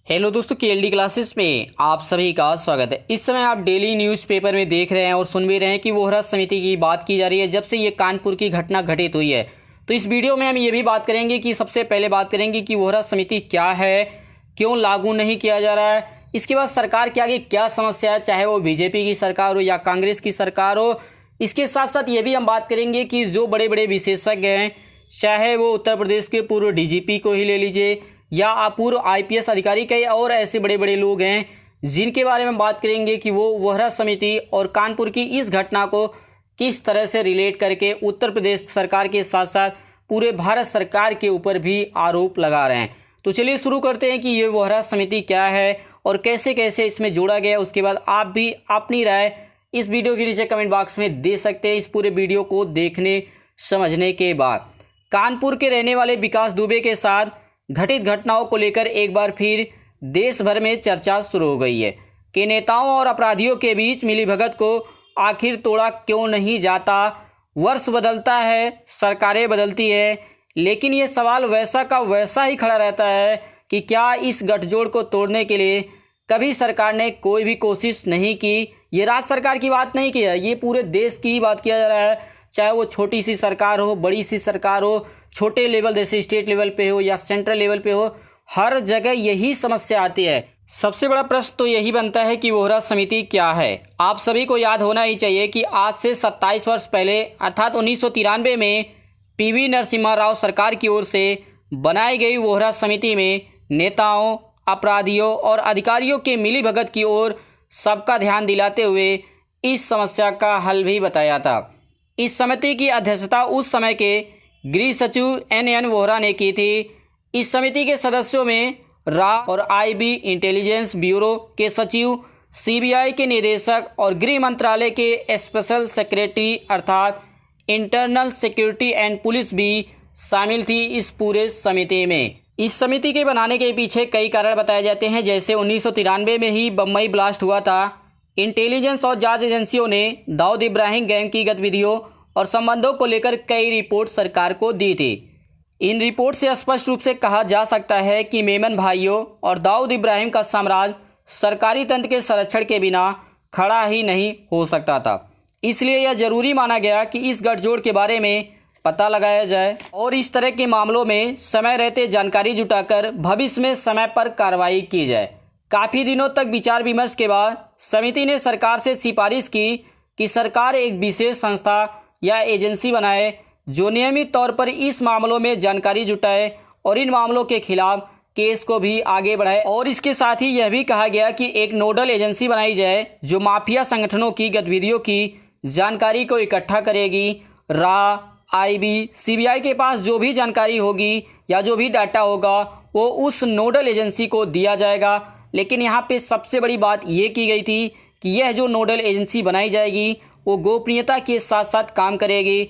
Hello दोस्तों, KLD classes में आप सभी का स्वागत है। इस समय आप डेली न्यूज़पेपर में देख रहे हैं और सुन भी रहे हैं कि वोहरा समिति की बात की जा रही है जब से ये कानपुर की घटना घटित हुई है। तो इस वीडियो में हम ये भी बात करेंगे कि सबसे पहले बात करेंगे कि वोहरा समिति क्या है, क्यों लागू नहीं किया जा रहा है, इसके बाद सरकार के आगे क्या समस्या है, चाहे वो बीजेपी की सरकार हो या कांग्रेस की सरकार हो। इसके साथ साथ ये भी हम बात करेंगे कि जो बड़े बड़े विशेषज्ञ हैं, चाहे वो उत्तर प्रदेश के पूर्व डीजीपी को ही ले लीजिए या पूर्व आईपीएस अधिकारी, कई और ऐसे बड़े बड़े लोग हैं जिनके बारे में बात करेंगे कि वो वोहरा समिति और कानपुर की इस घटना को किस तरह से रिलेट करके उत्तर प्रदेश सरकार के साथ साथ पूरे भारत सरकार के ऊपर भी आरोप लगा रहे हैं। तो चलिए शुरू करते हैं कि ये वोहरा समिति क्या है और कैसे कैसे इसमें जोड़ा गया। उसके बाद आप भी अपनी राय इस वीडियो के नीचे कमेंट बॉक्स में दे सकते हैं। इस पूरे वीडियो को देखने समझने के बाद कानपुर के रहने वाले विकास दुबे के साथ घटित घटनाओं को लेकर एक बार फिर देश भर में चर्चा शुरू हो गई है कि नेताओं और अपराधियों के बीच मिलीभगत को आखिर तोड़ा क्यों नहीं जाता। वर्ष बदलता है, सरकारें बदलती है, लेकिन ये सवाल वैसा का वैसा ही खड़ा रहता है कि क्या इस गठजोड़ को तोड़ने के लिए कभी सरकार ने कोई भी कोशिश नहीं की। ये राज्य सरकार की बात नहीं की है, ये पूरे देश की ही बात किया जा रहा है, चाहे वो छोटी सी सरकार हो, बड़ी सी सरकार हो, छोटे लेवल जैसे स्टेट लेवल पे हो या सेंट्रल लेवल पे हो, हर जगह यही समस्या आती है। सबसे बड़ा प्रश्न तो यही बनता है कि वोहरा समिति क्या है। आप सभी को याद होना ही चाहिए कि आज से 27 वर्ष पहले अर्थात 1993 में पीवी नरसिम्हा राव सरकार की ओर से बनाई गई वोहरा समिति में नेताओं, अपराधियों और अधिकारियों के मिलीभगत की ओर सबका ध्यान दिलाते हुए इस समस्या का हल भी बताया था। इस समिति की अध्यक्षता उस समय के गृह सचिव एन वोहरा ने की थी। इस समिति के सदस्यों में रा और आईबी इंटेलिजेंस ब्यूरो के सचिव, सीबीआई के निदेशक और गृह मंत्रालय के स्पेशल सेक्रेटरी अर्थात इंटरनल सिक्योरिटी एंड पुलिस भी शामिल थी इस पूरे समिति में। इस समिति के बनाने के पीछे कई कारण बताए जाते हैं, जैसे 1993 में ही बम्बई ब्लास्ट हुआ था। इंटेलिजेंस और जांच एजेंसियों ने दाऊद इब्राहिम गैंग की गतिविधियों और संबंधों को लेकर कई रिपोर्ट सरकार को दी थी। इन रिपोर्ट से स्पष्ट रूप से कहा जा सकता है कि मेमन भाइयों और दाऊद इब्राहिम का साम्राज्य सरकारी तंत्र के संरक्षण के बिना खड़ा ही नहीं हो सकता था। इसलिए यह जरूरी माना गया कि इस गठजोड़ के बारे में पता लगाया जाए और इस तरह के मामलों में समय रहते जानकारी जुटाकर भविष्य में समय पर कार्रवाई की जाए। काफ़ी दिनों तक विचार विमर्श के बाद समिति ने सरकार से सिफारिश की कि सरकार एक विशेष संस्था या एजेंसी बनाए जो नियमित तौर पर इस मामलों में जानकारी जुटाए और इन मामलों के खिलाफ केस को भी आगे बढ़ाए। और इसके साथ ही यह भी कहा गया कि एक नोडल एजेंसी बनाई जाए जो माफिया संगठनों की गतिविधियों की जानकारी को इकट्ठा करेगी। रा, आईबी, सीबीआई के पास जो भी जानकारी होगी या जो भी डाटा होगा वो उस नोडल एजेंसी को दिया जाएगा। लेकिन यहाँ पे सबसे बड़ी बात ये की गई थी कि यह जो नोडल एजेंसी बनाई जाएगी वो गोपनीयता के साथ साथ काम करेगी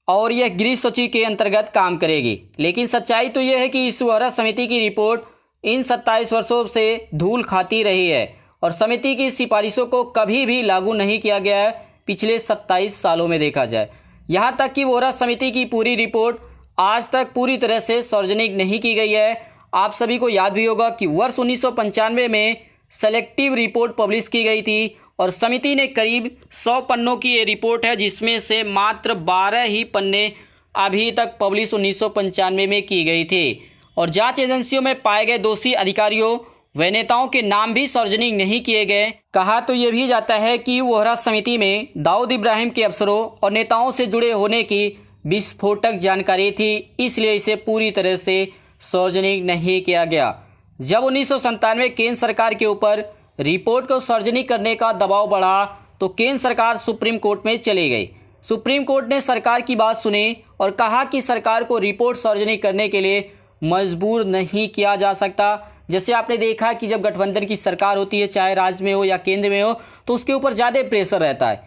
और यह गृह सचिव के अंतर्गत काम करेगी। लेकिन सच्चाई तो यह है कि इस वोहरा समिति की रिपोर्ट इन 27 वर्षों से धूल खाती रही है और समिति की सिफारिशों को कभी भी लागू नहीं किया गया है पिछले 27 सालों में देखा जाए। यहाँ तक कि वोहरा समिति की पूरी रिपोर्ट आज तक पूरी तरह से सार्वजनिक नहीं की गई है। आप सभी को याद भी होगा कि वर्ष 1995 में सेलेक्टिव रिपोर्ट पब्लिश की गई थी और समिति ने करीब 100 पन्नों की ये रिपोर्ट है, जिसमें से मात्र 12 ही पन्ने अभी तक पब्लिश 1995 में की गई थी। और जांच एजेंसियों में पाए गए दोषी अधिकारियों व नेताओं के नाम भी सार्वजनिक नहीं किए गए। कहा तो ये भी जाता है कि वोहरा समिति में दाऊद इब्राहिम के अफसरों और नेताओं से जुड़े होने की विस्फोटक जानकारी थी, इसलिए इसे पूरी तरह से सार्वजनिक नहीं किया गया। जब 1997 केंद्र सरकार के ऊपर रिपोर्ट को सार्वजनिक करने का दबाव बढ़ा तो केंद्र सरकार सुप्रीम कोर्ट में चली गई। सुप्रीम कोर्ट ने सरकार की बात सुनी और कहा कि सरकार को रिपोर्ट सार्वजनिक करने के लिए मजबूर नहीं किया जा सकता। जैसे आपने देखा कि जब गठबंधन की सरकार होती है, चाहे राज्य में हो या केंद्र में हो, तो उसके ऊपर ज़्यादा प्रेशर रहता है।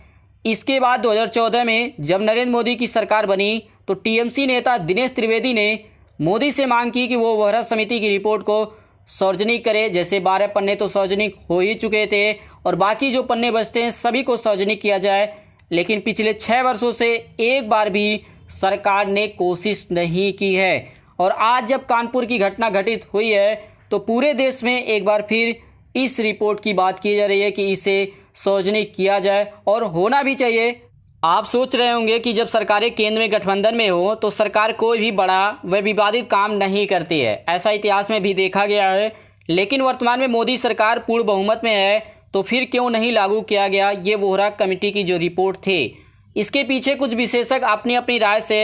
इसके बाद 2014 में जब नरेंद्र मोदी की सरकार बनी तो टीएमसी नेता दिनेश त्रिवेदी ने मोदी से मांग की कि वो वोहरा समिति की रिपोर्ट को सार्वजनिक करे। जैसे 12 पन्ने तो सार्वजनिक हो ही चुके थे और बाकी जो पन्ने बचते हैं सभी को सार्वजनिक किया जाए। लेकिन पिछले 6 वर्षों से एक बार भी सरकार ने कोशिश नहीं की है। और आज जब कानपुर की घटना घटित हुई है तो पूरे देश में एक बार फिर इस रिपोर्ट की बात की जा रही है कि इसे सार्वजनिक किया जाए और होना भी चाहिए। आप सोच रहे होंगे कि जब सरकारें केंद्र में गठबंधन में हो तो सरकार कोई भी बड़ा व विवादित काम नहीं करती है, ऐसा इतिहास में भी देखा गया है। लेकिन वर्तमान में मोदी सरकार पूर्ण बहुमत में है, तो फिर क्यों नहीं लागू किया गया ये वोहरा कमेटी की जो रिपोर्ट थी। इसके पीछे कुछ विशेषज्ञ अपनी अपनी राय से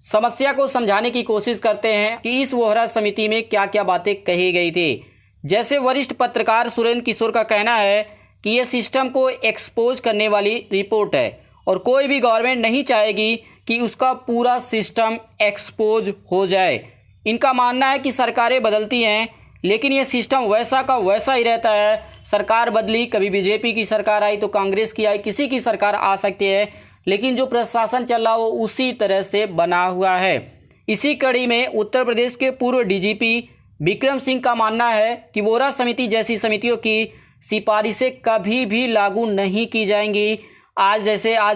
समस्या को समझाने की कोशिश करते हैं कि इस वोहरा समिति में क्या क्या बातें कही गई थी। जैसे वरिष्ठ पत्रकार सुरेंद्र किशोर का कहना है कि यह सिस्टम को एक्सपोज करने वाली रिपोर्ट है और कोई भी गवर्नमेंट नहीं चाहेगी कि उसका पूरा सिस्टम एक्सपोज हो जाए। इनका मानना है कि सरकारें बदलती हैं लेकिन यह सिस्टम वैसा का वैसा ही रहता है। सरकार बदली, कभी बीजेपी की सरकार आई तो कांग्रेस की आई, किसी की सरकार आ सकती है, लेकिन जो प्रशासन चल रहा वो उसी तरह से बना हुआ है। इसी कड़ी में उत्तर प्रदेश के पूर्व डीजीपी विक्रम सिंह का मानना है कि वोहरा समिति जैसी समितियों की सिफारिशें कभी भी लागू नहीं की जाएंगी। आज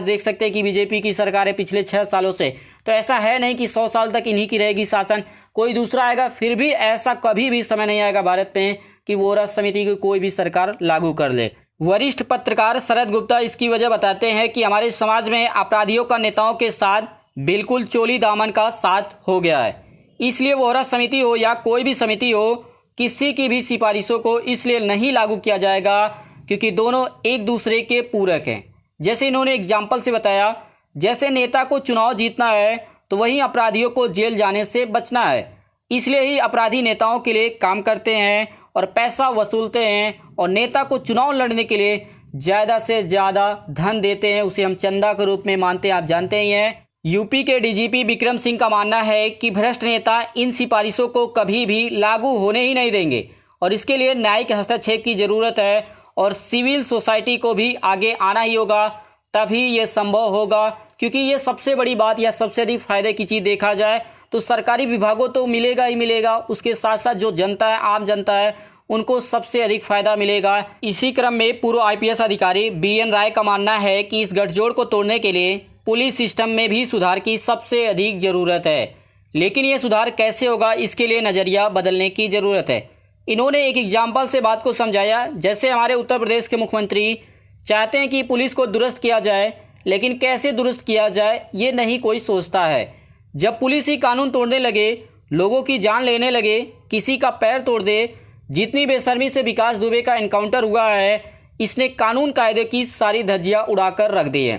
देख सकते हैं कि बीजेपी की सरकार है पिछले 6 सालों से, तो ऐसा है नहीं कि 100 साल तक इन्हीं की रहेगी शासन, कोई दूसरा आएगा, फिर भी ऐसा कभी भी समय नहीं आएगा भारत में कि वोहरा समिति की कोई भी सरकार लागू कर ले। वरिष्ठ पत्रकार शरद गुप्ता इसकी वजह बताते हैं कि हमारे समाज में अपराधियों का नेताओं के साथ बिल्कुल चोली दामन का साथ हो गया है, इसलिए वोहरा समिति हो या कोई भी समिति हो, किसी की भी सिफारिशों को इसलिए नहीं लागू किया जाएगा क्योंकि दोनों एक दूसरे के पूरक हैं। जैसे इन्होंने एग्जाम्पल से बताया, जैसे नेता को चुनाव जीतना है तो वहीं अपराधियों को जेल जाने से बचना है, इसलिए ही अपराधी नेताओं के लिए काम करते हैं और पैसा वसूलते हैं और नेता को चुनाव लड़ने के लिए ज़्यादा से ज़्यादा धन देते हैं, उसे हम चंदा के रूप में मानते हैं, आप जानते ही हैं। यूपी के डीजीपी विक्रम सिंह का मानना है कि भ्रष्ट नेता इन सिफारिशों को कभी भी लागू होने ही नहीं देंगे और इसके लिए न्यायिक हस्तक्षेप की ज़रूरत है और सिविल सोसाइटी को भी आगे आना ही होगा, तभी ये संभव होगा। क्योंकि ये सबसे बड़ी बात या सबसे अधिक फायदे की चीज़ देखा जाए तो सरकारी विभागों तो मिलेगा ही मिलेगा, उसके साथ साथ जो जनता है, आम जनता है, उनको सबसे अधिक फायदा मिलेगा। इसी क्रम में पूर्व आईपीएस अधिकारी बीएन राय का मानना है कि इस गठजोड़ को तोड़ने के लिए पुलिस सिस्टम में भी सुधार की सबसे अधिक ज़रूरत है, लेकिन ये सुधार कैसे होगा इसके लिए नज़रिया बदलने की ज़रूरत है। इन्होंने एक एग्जाम्पल से बात को समझाया, जैसे हमारे उत्तर प्रदेश के मुख्यमंत्री चाहते हैं कि पुलिस को दुरुस्त किया जाए, लेकिन कैसे दुरुस्त किया जाए ये नहीं कोई सोचता है। जब पुलिस ही कानून तोड़ने लगे, लोगों की जान लेने लगे, किसी का पैर तोड़ दे, जितनी बेशर्मी से विकास दुबे का एनकाउंटर हुआ है, इसने कानून कायदे की सारी धज्जियां उड़ाकर रख दी है।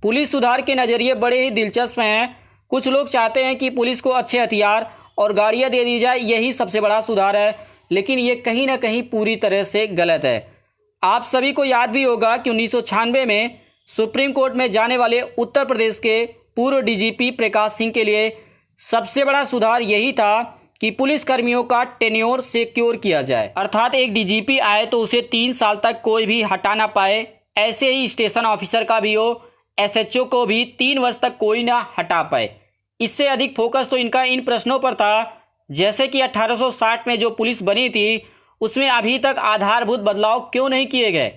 पुलिस सुधार के नज़रिए बड़े ही दिलचस्प हैं। कुछ लोग चाहते हैं कि पुलिस को अच्छे हथियार और गाड़ियां दे दी जाए, यही सबसे बड़ा सुधार है, लेकिन ये कहीं ना कहीं पूरी तरह से गलत है। आप सभी को याद भी होगा कि 1996 में सुप्रीम कोर्ट में जाने वाले उत्तर प्रदेश के पूर्व डीजीपी प्रकाश सिंह के लिए सबसे बड़ा सुधार यही था कि पुलिस कर्मियों का टेन्योर सिक्योर किया जाए, अर्थात एक डीजीपी आए तो उसे 3 साल तक कोई भी हटा ना पाए। ऐसे ही स्टेशन ऑफिसर का भी हो, एसएचओ को भी 3 वर्ष तक कोई ना हटा पाए। इससे अधिक फोकस तो इनका इन प्रश्नों पर था, जैसे कि 1860 में जो पुलिस बनी थी उसमें अभी तक आधारभूत बदलाव क्यों नहीं किए गए।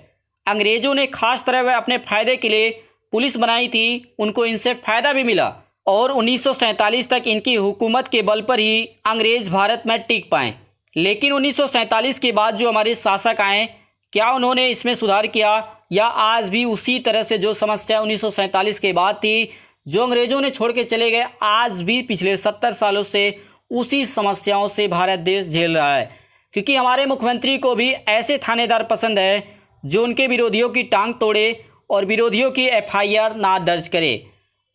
अंग्रेजों ने खास तरह वह अपने फायदे के लिए पुलिस बनाई थी, उनको इनसे फायदा भी मिला और 1947 तक इनकी हुकूमत के बल पर ही अंग्रेज भारत में टिक पाए। लेकिन 1947 के बाद जो हमारे शासक आए, क्या उन्होंने इसमें सुधार किया या आज भी उसी तरह से जो समस्या 1947 के बाद थी, जो अंग्रेजों ने छोड़ के चले गए, आज भी पिछले 70 सालों से उसी समस्याओं से भारत देश झेल रहा है। क्योंकि हमारे मुख्यमंत्री को भी ऐसे थानेदार पसंद है जो उनके विरोधियों की टांग तोड़े और विरोधियों की एफआईआर ना दर्ज करे।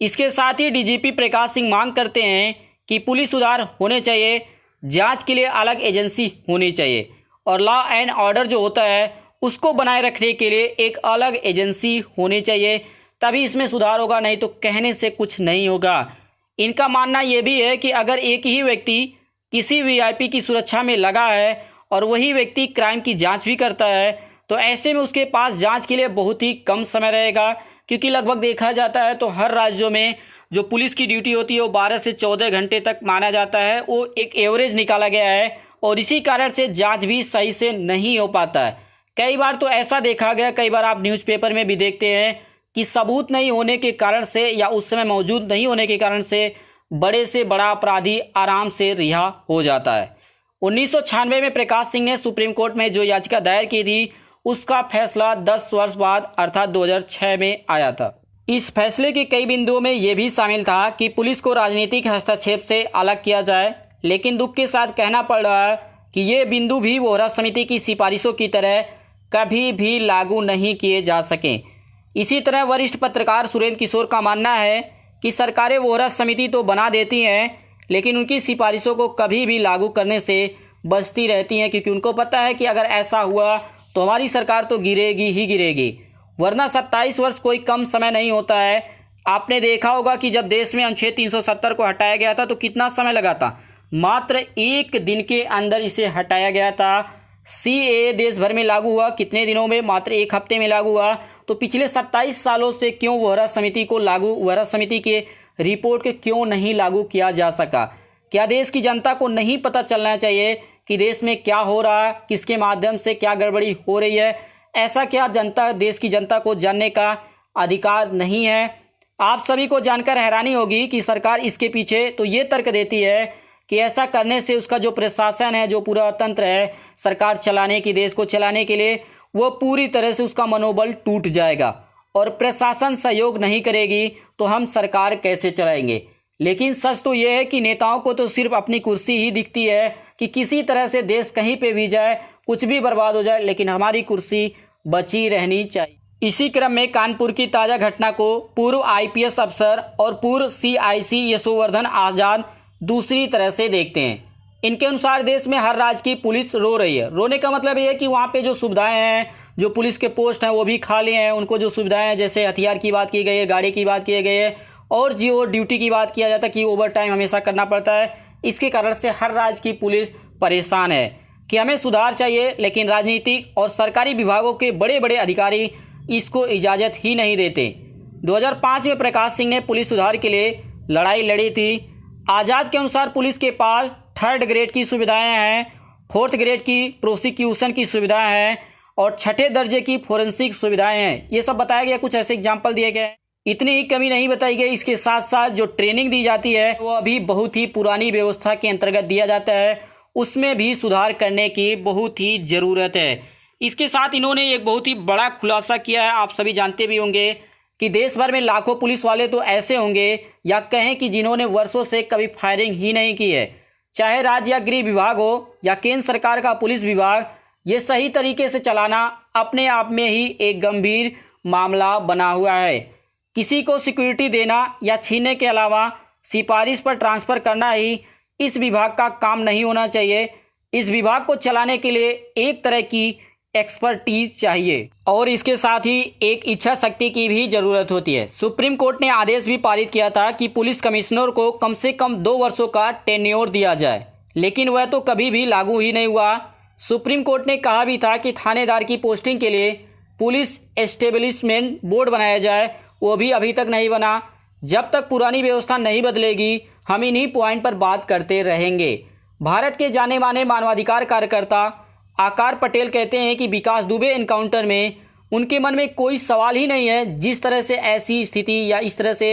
इसके साथ ही डीजीपी प्रकाश सिंह मांग करते हैं कि पुलिस सुधार होने चाहिए, जांच के लिए अलग एजेंसी होनी चाहिए और लॉ एंड ऑर्डर जो होता है उसको बनाए रखने के लिए एक अलग एजेंसी होनी चाहिए, तभी इसमें सुधार होगा, नहीं तो कहने से कुछ नहीं होगा। इनका मानना यह भी है कि अगर एक ही व्यक्ति किसी वीआईपी की सुरक्षा में लगा है और वही व्यक्ति क्राइम की जांच भी करता है तो ऐसे में उसके पास जांच के लिए बहुत ही कम समय रहेगा, क्योंकि लगभग देखा जाता है तो हर राज्यों में जो पुलिस की ड्यूटी होती है वो 12 से 14 घंटे तक माना जाता है, वो एक एवरेज निकाला गया है और इसी कारण से जांच भी सही से नहीं हो पाता है। कई बार तो ऐसा देखा गया, कई बार आप न्यूज़पेपर में भी देखते हैं कि सबूत नहीं होने के कारण से या उस समय मौजूद नहीं होने के कारण से बड़े से बड़ा अपराधी आराम से रिहा हो जाता है। 1996 में प्रकाश सिंह ने सुप्रीम कोर्ट में जो याचिका दायर की थी, उसका फैसला 10 वर्ष बाद अर्थात 2006 में आया था। इस फैसले के कई बिंदुओं में यह भी शामिल था कि पुलिस को राजनीतिक हस्तक्षेप से अलग किया जाए, लेकिन दुख के साथ कहना पड़ रहा है कि ये बिंदु भी वोहरा समिति की सिफारिशों की तरह कभी भी लागू नहीं किए जा सके। इसी तरह वरिष्ठ पत्रकार सुरेंद्र किशोर का मानना है कि सरकारें वोहरा समिति तो बना देती हैं, लेकिन उनकी सिफारिशों को कभी भी लागू करने से बचती रहती हैं, क्योंकि उनको पता है कि अगर ऐसा हुआ तो हमारी सरकार तो गिरेगी ही गिरेगी। वरना 27 वर्ष कोई कम समय नहीं होता है। आपने देखा होगा कि जब देश में अनुच्छेद 370 को हटाया गया था तो कितना समय लगा था, मात्र 1 दिन के अंदर इसे हटाया गया था। CAA देश भर में लागू हुआ कितने दिनों में, मात्र 1 हफ्ते में लागू हुआ। तो पिछले 27 सालों से क्यों वोहरा समिति के रिपोर्ट के क्यों नहीं लागू किया जा सका? क्या देश की जनता को नहीं पता चलना चाहिए कि देश में क्या हो रहा है, किसके माध्यम से क्या गड़बड़ी हो रही है? ऐसा क्या देश की जनता को जानने का अधिकार नहीं है? आप सभी को जानकर हैरानी होगी कि सरकार इसके पीछे तो ये तर्क देती है कि ऐसा करने से उसका जो प्रशासन है, जो पूरा तंत्र है सरकार चलाने की, देश को चलाने के लिए, वो पूरी तरह से उसका मनोबल टूट जाएगा और प्रशासन सहयोग नहीं करेगी तो हम सरकार कैसे चलाएंगे। लेकिन सच तो ये है कि नेताओं को तो सिर्फ अपनी कुर्सी ही दिखती है कि किसी तरह से देश कहीं पे भी जाए, कुछ भी बर्बाद हो जाए, लेकिन हमारी कुर्सी बची रहनी चाहिए। इसी क्रम में कानपुर की ताज़ा घटना को पूर्व IPS अफसर और पूर्व CIC यशोवर्धन आजाद दूसरी तरह से देखते हैं। इनके अनुसार देश में हर राज्य की पुलिस रो रही है। रोने का मतलब ये है कि वहाँ पे जो सुविधाएं हैं, जो पुलिस के पोस्ट हैं वो भी खाली हैं। उनको जो सुविधाएं हैं, जैसे हथियार की बात की गई है, गाड़ी की बात की गई है, और जो ड्यूटी की बात किया जाता है कि ओवर टाइम हमेशा करना पड़ता है, इसके कारण से हर राज्य की पुलिस परेशान है कि हमें सुधार चाहिए, लेकिन राजनीतिक और सरकारी विभागों के बड़े बड़े अधिकारी इसको इजाज़त ही नहीं देते। 2005 में प्रकाश सिंह ने पुलिस सुधार के लिए लड़ाई लड़ी थी। आज़ाद के अनुसार पुलिस के पास 3rd ग्रेड की सुविधाएं हैं, 4th ग्रेड की प्रोसिक्यूशन की सुविधाएं हैं और 6ठे दर्जे की फोरेंसिक सुविधाएं हैं। ये सब बताया गया, कुछ ऐसे एग्जाम्पल दिए गए। इतनी ही कमी नहीं बताई गई, इसके साथ साथ जो ट्रेनिंग दी जाती है वो अभी बहुत ही पुरानी व्यवस्था के अंतर्गत दिया जाता है, उसमें भी सुधार करने की बहुत ही ज़रूरत है। इसके साथ इन्होंने एक बहुत ही बड़ा खुलासा किया है। आप सभी जानते भी होंगे कि देश भर में लाखों पुलिस वाले तो ऐसे होंगे, या कहें कि जिन्होंने वर्षों से कभी फायरिंग ही नहीं की है। चाहे राज्य या गृह विभाग हो या केंद्र सरकार का पुलिस विभाग, ये सही तरीके से चलाना अपने आप में ही एक गंभीर मामला बना हुआ है। किसी को सिक्योरिटी देना या छीनने के अलावा सिफारिश पर ट्रांसफ़र करना ही इस विभाग का काम नहीं होना चाहिए। इस विभाग को चलाने के लिए एक तरह की एक्सपर्टीज चाहिए और इसके साथ ही एक इच्छा शक्ति की भी ज़रूरत होती है। सुप्रीम कोर्ट ने आदेश भी पारित किया था कि पुलिस कमिश्नर को कम से कम 2 वर्षों का टेन्योर दिया जाए, लेकिन वह तो कभी भी लागू ही नहीं हुआ। सुप्रीम कोर्ट ने कहा भी था कि थानेदार की पोस्टिंग के लिए पुलिस एस्टेब्लिशमेंट बोर्ड बनाया जाए, वो भी अभी तक नहीं बना। जब तक पुरानी व्यवस्था नहीं बदलेगी हम इन्हीं पॉइंट पर बात करते रहेंगे। भारत के जाने माने मानवाधिकार कार्यकर्ता आकार पटेल कहते हैं कि विकास दुबे एनकाउंटर में उनके मन में कोई सवाल ही नहीं है जिस तरह से ऐसी स्थिति या इस तरह से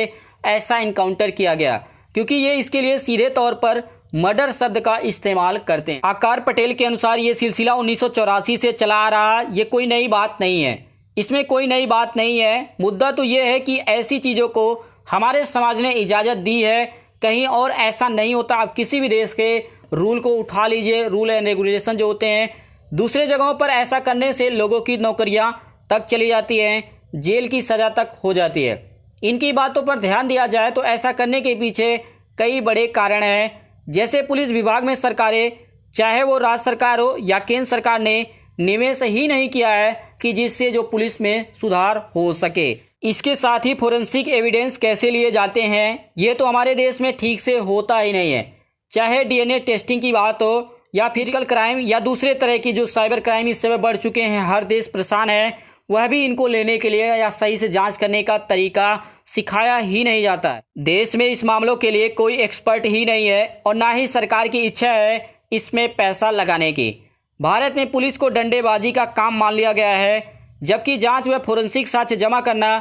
ऐसा एनकाउंटर किया गया, क्योंकि ये इसके लिए सीधे तौर पर मर्डर शब्द का इस्तेमाल करते हैं। आकार पटेल के अनुसार ये सिलसिला 1984 से चला आ रहा, ये कोई नई बात नहीं है, इसमें कोई नई बात नहीं है। मुद्दा तो ये है कि ऐसी चीज़ों को हमारे समाज ने इजाज़त दी है, कहीं और ऐसा नहीं होता। आप किसी भी देश के रूल को उठा लीजिए, रूल एंड रेगुलेशन जो होते हैं, दूसरे जगहों पर ऐसा करने से लोगों की नौकरियां तक चली जाती हैं, जेल की सज़ा तक हो जाती है। इनकी बातों पर ध्यान दिया जाए तो ऐसा करने के पीछे कई बड़े कारण हैं। जैसे पुलिस विभाग में सरकारें, चाहे वो राज्य सरकार हो या केंद्र सरकार, ने निवेश ही नहीं किया है कि जिससे जो पुलिस में सुधार हो सके। इसके साथ ही फोरेंसिक एविडेंस कैसे लिए जाते हैं, ये तो हमारे देश में ठीक से होता ही नहीं है। चाहे DNA टेस्टिंग की बात हो या फिजिकल क्राइम या दूसरे तरह की जो साइबर क्राइम इस समय बढ़ चुके हैं, हर देश परेशान है, वह भी इनको लेने के लिए या सही से जांच करने का तरीका सिखाया ही नहीं जाता है। देश में इस मामलों के लिए कोई एक्सपर्ट ही नहीं है और ना ही सरकार की इच्छा है इसमें पैसा लगाने की। भारत में पुलिस को डंडेबाजी का काम मान लिया गया है, जबकि जांच व फोरेंसिक साक्ष्य जमा करना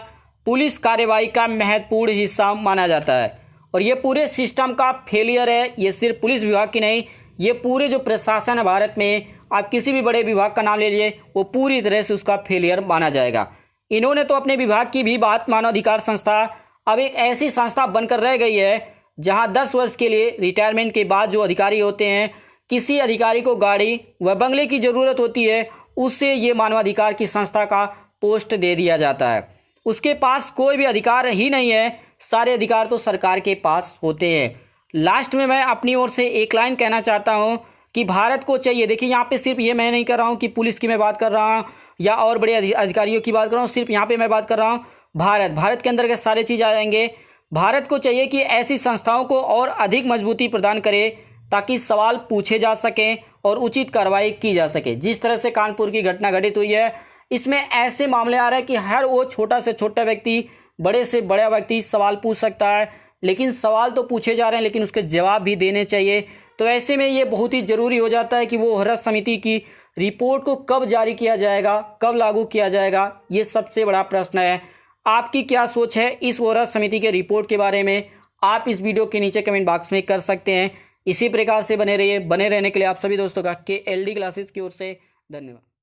पुलिस कार्रवाई का महत्वपूर्ण हिस्सा माना जाता है। और ये पूरे सिस्टम का फेलियर है। ये सिर्फ पुलिस विभाग की नहीं, ये पूरे जो प्रशासन है भारत में, आप किसी भी बड़े विभाग का नाम ले लीजिए, वो पूरी तरह से उसका फेलियर माना जाएगा। इन्होंने तो अपने विभाग की भी बात, मानवाधिकार संस्था अब एक ऐसी संस्था बनकर रह गई है जहां 10 वर्ष के लिए रिटायरमेंट के बाद जो अधिकारी होते हैं, किसी अधिकारी को गाड़ी व बंगले की ज़रूरत होती है, उससे ये मानवाधिकार की संस्था का पोस्ट दे दिया जाता है। उसके पास कोई भी अधिकार ही नहीं है, सारे अधिकार तो सरकार के पास होते हैं। लास्ट में मैं अपनी ओर से एक लाइन कहना चाहता हूँ कि भारत को चाहिए, देखिए यहाँ पे सिर्फ ये मैं नहीं कर रहा हूँ कि पुलिस की मैं बात कर रहा हूँ या और बड़े अधिकारियों की बात कर रहा हूँ, सिर्फ यहाँ पे मैं बात कर रहा हूँ भारत के अंदर के सारे चीज़ आ जाएंगे। भारत को चाहिए कि ऐसी संस्थाओं को और अधिक मजबूती प्रदान करे ताकि सवाल पूछे जा सकें और उचित कार्रवाई की जा सके। जिस तरह से कानपुर की घटना घटित हुई है, इसमें ऐसे मामले आ रहे हैं कि हर वो छोटा से छोटा व्यक्ति, बड़े से बड़ा व्यक्ति सवाल पूछ सकता है, लेकिन सवाल तो पूछे जा रहे हैं लेकिन उसके जवाब भी देने चाहिए। तो ऐसे में ये बहुत ही ज़रूरी हो जाता है कि वो हरस समिति की रिपोर्ट को कब जारी किया जाएगा, कब लागू किया जाएगा, ये सबसे बड़ा प्रश्न है। आपकी क्या सोच है इस हरस समिति के रिपोर्ट के बारे में, आप इस वीडियो के नीचे कमेंट बॉक्स में कर सकते हैं। इसी प्रकार से बने रहिए। बने रहने के लिए आप सभी दोस्तों का KLD क्लासेस की ओर से धन्यवाद।